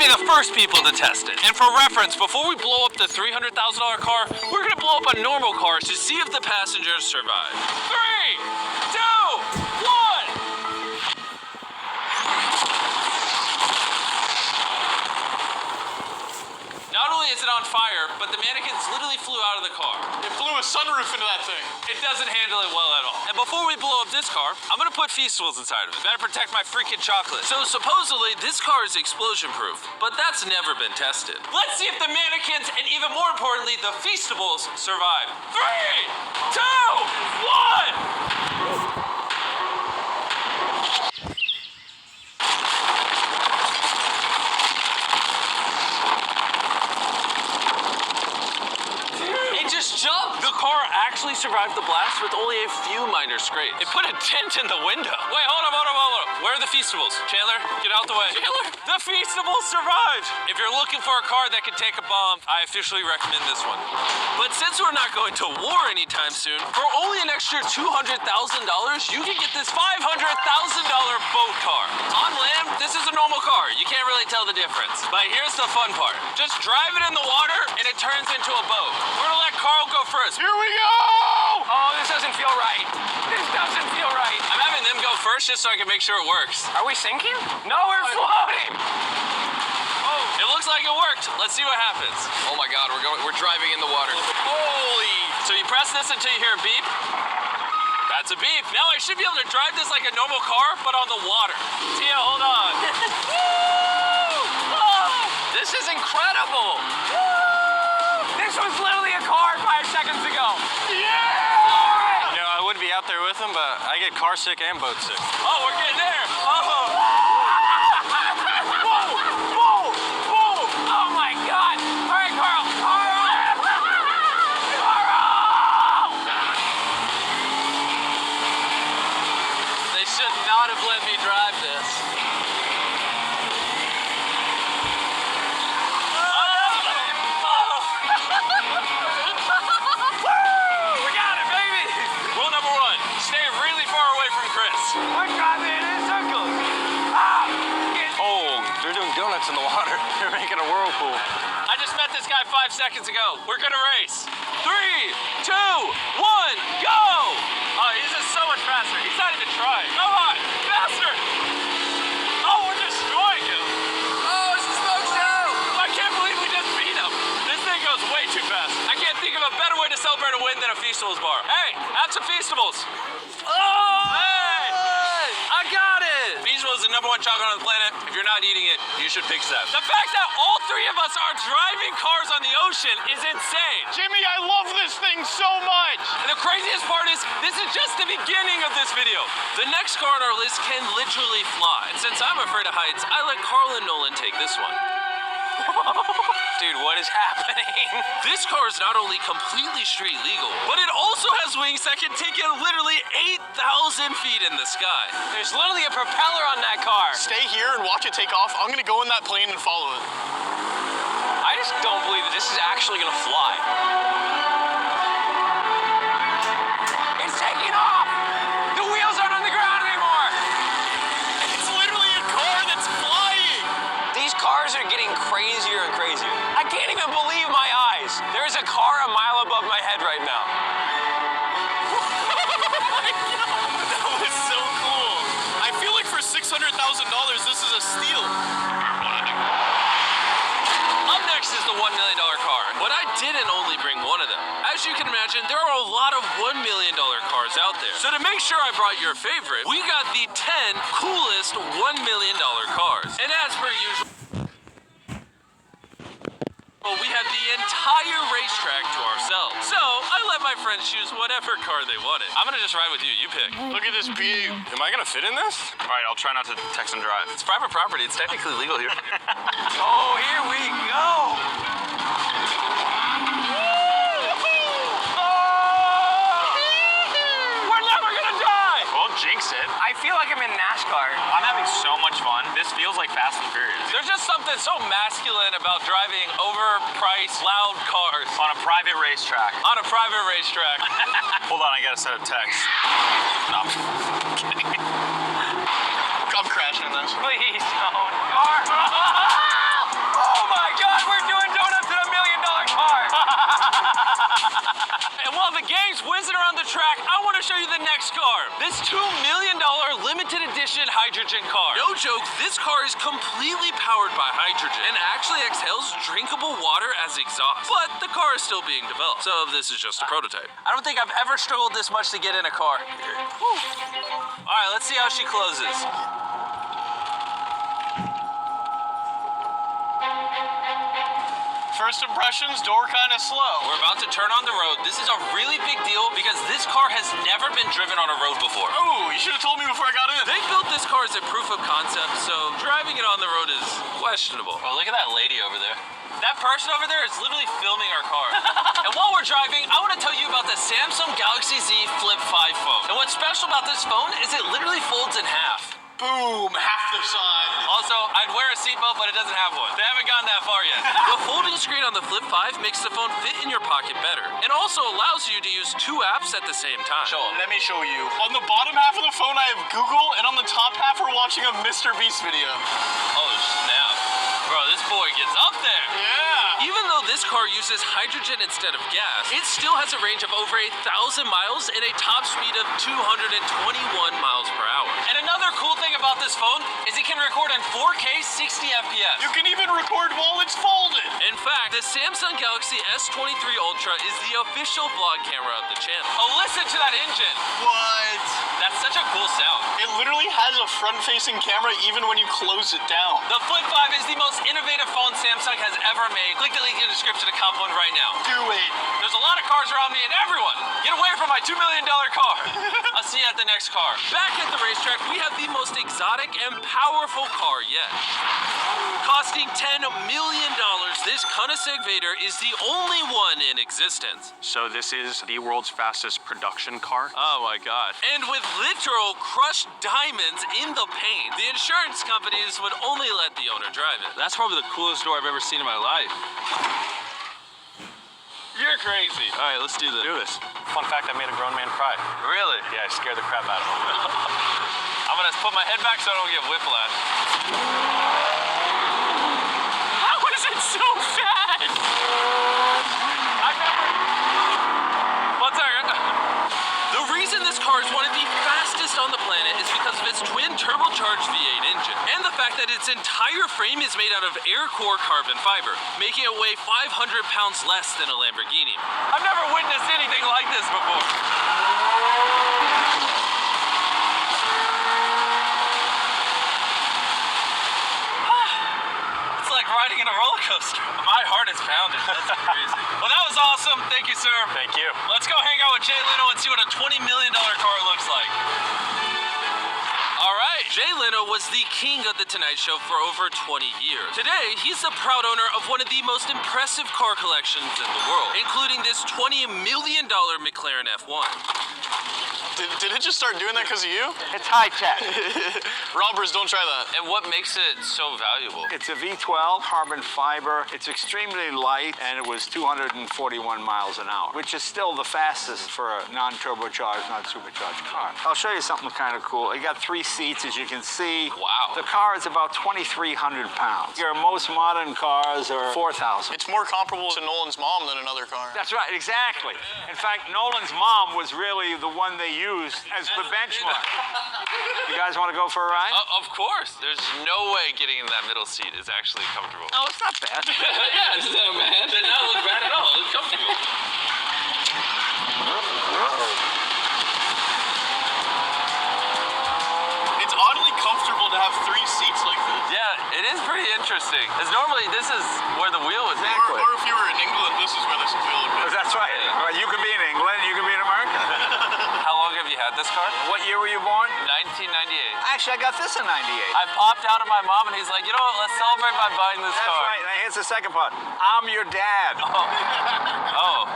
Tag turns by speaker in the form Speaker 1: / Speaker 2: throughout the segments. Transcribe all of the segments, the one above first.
Speaker 1: be the first people to test it. And for reference, before we blow up the $300,000 car, we're gonna blow up a normal car to see if the passengers survive. 3, 2, 1. Not only is it on fire, but the mannequins literally flew out of the car.
Speaker 2: It blew a sunroof into that thing.
Speaker 1: It doesn't handle it well at all. And before we blow up this car, I'm gonna put Feastables inside of it. Better protect my freaking chocolate. So supposedly, this car is explosion proof, but that's never been tested. Let's see if the mannequins, and even more importantly, the Feastables survive. 3, 2, 1. Jump! The car actually survived the blast with only a few minor scrapes. It put a dent in the window. Wait, hold up. Where are the Feastables? Chandler, get out the way. Chandler, the Feastables survived! If you're looking for a car that can take a bomb, I officially recommend this one. But since we're not going to war anytime soon, for only an extra $200,000, you can get this $500,000 boat car. On land, this is a normal car. You can't really tell the difference. But here's the fun part. Just drive it in the water, and it turns into a boat. We're gonna let Carl go first.
Speaker 2: Here we go!
Speaker 1: Oh, this doesn't feel right. This doesn't feel right. I'm having them go first just so I can make sure it works.
Speaker 3: Are we sinking? No, we're floating.
Speaker 1: Oh, it looks like it worked. Let's see what happens. Oh my God, we're driving in the water. Holy! So you press this until you hear a beep. That's a beep. Now I should be able to drive this like a normal car, but on the water. Tia, hold on.
Speaker 3: Oh, this is incredible. This was literally a car 5 seconds ago.
Speaker 2: Yeah! You know, I would be out there with them, but I get car sick and boat sick.
Speaker 1: Oh, we're getting there. Oh.
Speaker 3: Oh my God. All right, Carl. Carl!
Speaker 1: They should not have let me drive this.
Speaker 3: We're driving in circles.
Speaker 2: Oh, they're doing donuts in the water. They're making a whirlpool.
Speaker 1: I just met this guy 5 seconds ago. We're gonna race. 3, 2, 1, go! Oh, he's just so much faster. He's not even trying. Come on, faster! Oh, we're destroying him. Oh, it's a smoke show! I can't believe we just beat him. This thing goes way too fast. I can't think of a better way to celebrate a win than a Feastables bar. Hey, have some Feastables. Oh! Hey! I got it! Feastables is the #1 chocolate on the planet. If you're not eating it, you should pick Zep. The fact that all 3 of us are driving cars on the ocean is insane.
Speaker 2: Jimmy, I love this thing so much.
Speaker 1: And the craziest part is, this is just the beginning of this video. The next car on our list can literally fly. And since I'm afraid of heights, I let Carl and Nolan take this one.
Speaker 3: Dude, what is happening?
Speaker 1: This car is not only completely street legal, but it also has wings that can take it literally 8,000 feet in the sky.
Speaker 3: There's literally a propeller on that car.
Speaker 2: Stay here and watch it take off. I'm gonna go in that plane and follow it.
Speaker 3: I just don't believe that this is actually gonna fly. It's taking off! The wheels aren't on the ground anymore!
Speaker 2: It's literally a car that's flying!
Speaker 3: These cars are getting crazier and crazier. I can't even believe my eyes. There's a car a mile above my head right now.
Speaker 2: That was so cool. I feel like for $600,000, this is a steal.
Speaker 1: Up next is the $1 million car, but I didn't only bring one of them. As you can imagine, there are a lot of $1 million cars out there. So to make sure I brought your favorite, we got the 10 coolest $1 million cars. And as per usual, we had the entire racetrack to ourselves. So I let my friends choose whatever car they wanted. I'm gonna just ride with you. You pick.
Speaker 2: Look at this view. Am I gonna fit in this? All right, I'll try not to text and drive.
Speaker 1: It's private property. It's technically legal here.
Speaker 3: Oh, here we go.
Speaker 1: We're never gonna die.
Speaker 2: Won't jinx it.
Speaker 3: I feel like I'm in NASCAR.
Speaker 2: I'm having so much fun. This feels like Fast and Furious.
Speaker 1: There's just something so masculine about driving overpriced, loud cars
Speaker 2: On a private racetrack.
Speaker 1: on a private racetrack.
Speaker 2: Hold on, I gotta set a text. No, I'm kidding. I'm crashing this.
Speaker 3: Please don't. Car.
Speaker 1: And while the game's whizzing around the track, I want to show you the next car. This $2 million limited edition hydrogen car. No joke, this car is completely powered by hydrogen and actually exhales drinkable water as exhaust. But the car is still being developed, so this is just a prototype. I don't think I've ever struggled this much to get in a car. Whew. All right, let's see how she closes.
Speaker 2: First impressions, door kind of slow.
Speaker 1: We're about to turn on the road. This is a really big deal because this car has never been driven on a road before.
Speaker 2: Oh, you should have told me before I got in.
Speaker 1: They built this car as a proof of concept, so driving it on the road is questionable. Oh, look at that lady over there. That person over there is literally filming our car. And while we're driving, I want to tell you about the Samsung Galaxy Z Flip 5 phone. And what's special about this phone is it literally folds in half.
Speaker 2: Boom, half the size.
Speaker 1: Also, I'd wear a seatbelt, but it doesn't have one. They haven't gone that far yet. The folding screen on the Flip 5 makes the phone fit in your pocket better and also allows you to use 2 apps at the same time. Show 'em.
Speaker 2: Let me show you. On the bottom half of the phone, I have Google, and on the top half, we're watching a Mr. Beast video.
Speaker 1: Oh, snap. Bro, this boy gets up there.
Speaker 2: Yeah.
Speaker 1: Even though this car uses hydrogen instead of gas, it still has a range of over 1,000 miles and a top speed of 221 miles per hour. And another cool thing about this phone is it can record in 4K 60 FPS.
Speaker 2: You can even record while it's folded.
Speaker 1: In fact, the Samsung Galaxy S23 Ultra is the official vlog camera of the channel. Oh, listen to that engine.
Speaker 2: What?
Speaker 1: That's such a cool sound.
Speaker 2: It literally has a front-facing camera even when you close it down.
Speaker 1: The Flip 5 is the most innovative phone Samsung has ever made. Click the link in the description to cop one right now.
Speaker 2: Do it.
Speaker 1: There's a lot of cars around me and everyone, get away from my $2 million car. I'll see you at the next car. Back at the racetrack, we have the most exotic and powerful car yet. Costing $10 million, this Koenigsegg Vader is the only one in existence.
Speaker 4: So this is the world's fastest production car?
Speaker 1: Oh my god. And with literal crushed diamonds in the paint, the insurance companies would only let the owner drive it. That's probably the coolest door I've ever seen in my life. You're crazy. All right, let's do this.
Speaker 4: Do this.
Speaker 3: Fun fact, I made a grown man cry.
Speaker 1: Really?
Speaker 3: Yeah, I scared the crap out of him.
Speaker 1: I'm gonna put my head back so I don't get whiplash. How is it so fast? I've never... One second. The reason this car is one of the fastest on the planet is because of its twin turbocharged V8 engine and the fact that its entire frame is made out of air-core carbon fiber, making it weigh 500 pounds less than a Lamborghini. I've never witnessed anything like this before. It's like riding in a roller coaster. My heart is pounding. That's crazy. Well, that was awesome. Thank you, sir.
Speaker 3: Thank you.
Speaker 1: Let's go hang out with Jay Leno and see what a $20 million car looks like. All right, Jay Leno was the king of The Tonight Show for over 20 years. Today, he's the proud owner of one of the most impressive car collections in the world, including this $20 million McLaren F1.
Speaker 2: Did it just start doing that because of you?
Speaker 5: It's high tech.
Speaker 2: Robbers, don't try that.
Speaker 1: And what makes it so valuable?
Speaker 5: It's a V12 carbon fiber. It's extremely light, and it was 241 miles an hour, which is still the fastest for a non-turbocharged, non-supercharged car. I'll show you something kind of cool. It got 3 seats, as you can see.
Speaker 1: Wow.
Speaker 5: The car is about 2,300 pounds. Your most modern cars are 4,000.
Speaker 2: It's more comparable to Nolan's mom than another car.
Speaker 5: That's right, exactly. In fact, Nolan's mom was really the one they used as the benchmark. You guys want to go for a ride?
Speaker 1: Of course. There's no way getting in that middle seat is actually comfortable.
Speaker 5: Oh, it's not bad.
Speaker 1: Yeah, it's not bad. It does not look bad at all. It's comfortable.
Speaker 2: It's oddly comfortable to have 3 seats like this.
Speaker 1: Yeah, it is pretty interesting. Because normally this is where the wheel is.
Speaker 2: Or if you were in England, this is where this wheel would be.
Speaker 5: That's right. Well, you could be in England, you could be in America.
Speaker 1: How long have you had this car?
Speaker 5: What year were you born?
Speaker 1: 1998.
Speaker 5: Actually, I got this in 98.
Speaker 1: I popped out of my mom and he's like, you know what, let's celebrate by buying this
Speaker 5: That's
Speaker 1: car.
Speaker 5: right. Now here's the second part. I'm your dad.
Speaker 1: Oh.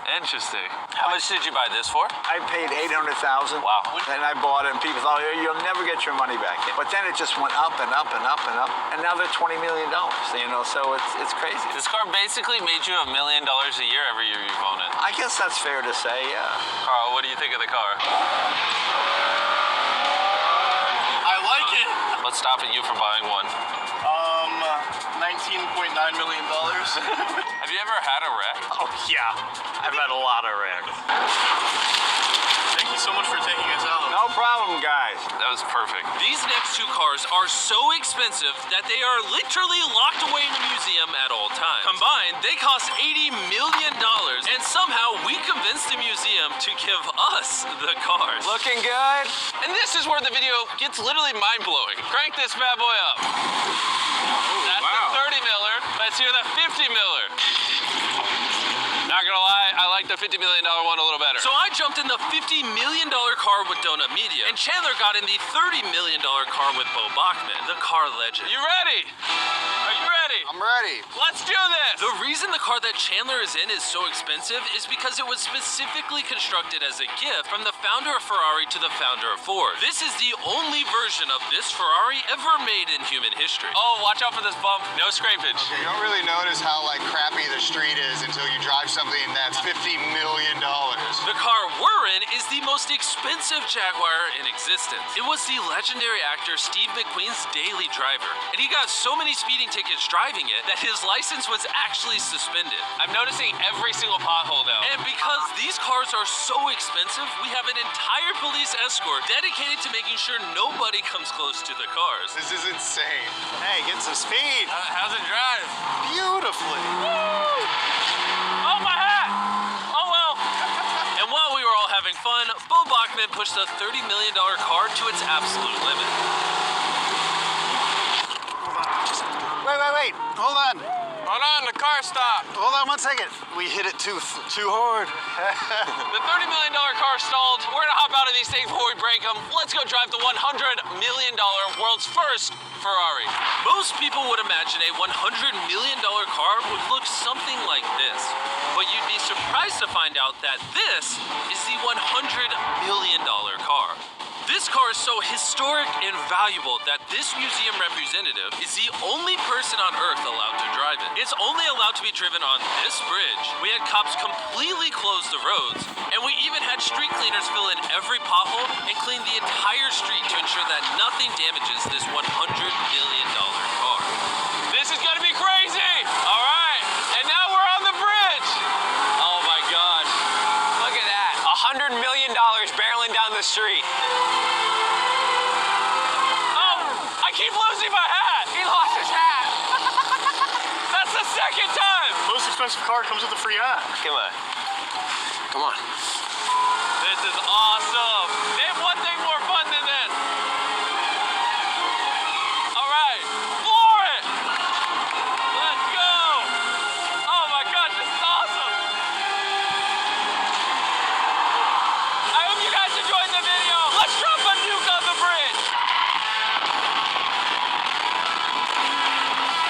Speaker 1: Interesting. How much did you buy this for?
Speaker 5: I paid $800,000.
Speaker 1: Wow.
Speaker 5: And I bought it, and people thought, "Oh, you'll never get your money back." But then it just went up and up and up and up, and now they're $20 million. You know, so it's crazy.
Speaker 1: This car basically made you $1 million a year every year you've owned it.
Speaker 5: I guess that's fair to say, yeah.
Speaker 1: Carl, what do you think of the car?
Speaker 2: I like it.
Speaker 1: What's stopping you from buying one?
Speaker 2: $19.9 million.
Speaker 1: Have you ever had a wreck?
Speaker 4: Oh, yeah. I've had a lot of wrecks.
Speaker 2: Thank you so much for taking us out.
Speaker 5: No problem, guys.
Speaker 1: That was perfect. These next two cars are so expensive that they are literally locked away in a museum at all times. Combined, they cost $80 million, and somehow we convinced the museum to give us the cars.
Speaker 3: Looking good.
Speaker 1: And this is where the video gets literally mind-blowing. Crank this bad boy up. That's
Speaker 4: wow.
Speaker 1: the 30 miller. Let's hear the 50 miller. Not gonna lie, I like the $50 million one a little better. So I jumped in the $50 million car with Donut Media, and Chandler got in the $30 million car with Bo Bachman, the car legend. You ready? Are you ready?
Speaker 2: I'm ready.
Speaker 1: Let's do this! The reason the car that Chandler is in is so expensive is because it was specifically constructed as a gift from the founder of Ferrari to the founder of Ford. This is the only version of this Ferrari ever made in human history. Oh, watch out for this bump. No scrapage.
Speaker 6: You don't really notice how crappy the street is until you drive something that's $50 million.
Speaker 1: The car we're in is the most expensive Jaguar in existence. It was the legendary actor Steve McQueen's daily driver, and he got so many speeding tickets driving it that his license was actually suspended. I'm noticing every single pothole though. And because these cars are so expensive, we have an entire police escort dedicated to making sure nobody comes close to the cars.
Speaker 6: This is insane.
Speaker 2: Hey, get some speed.
Speaker 1: How's it drive?
Speaker 2: Beautifully.
Speaker 1: Oh, my hat! Oh, well. And while we were all having fun, Bo Bachman pushed the $30 million car to its absolute limit.
Speaker 2: Wait. Hold on.
Speaker 1: Hold on, the car stopped.
Speaker 2: Hold on 1 second. We hit it too hard.
Speaker 1: The $30 million car stalled. We're gonna hop out of these things before we break them. Let's go drive the $100 million world's first Ferrari. Most people would imagine a $100 million car would look something like this. But you'd be surprised to find out that this is the $100 million car. This car is so historic and valuable that this museum representative is the only person on Earth allowed to drive it. It's only allowed to be driven on this bridge. We had cops completely close the roads, and we even had street cleaners fill in every pothole and clean the entire street to ensure that nothing damages this $100 million car. This is gonna be crazy! All right, and now we're on the bridge! Oh my God.
Speaker 3: Look at that. $100 million barreling down the street.
Speaker 1: I keep losing my hat!
Speaker 3: He lost his hat.
Speaker 1: That's the second time!
Speaker 2: Most expensive car comes with a free hat.
Speaker 3: Come on.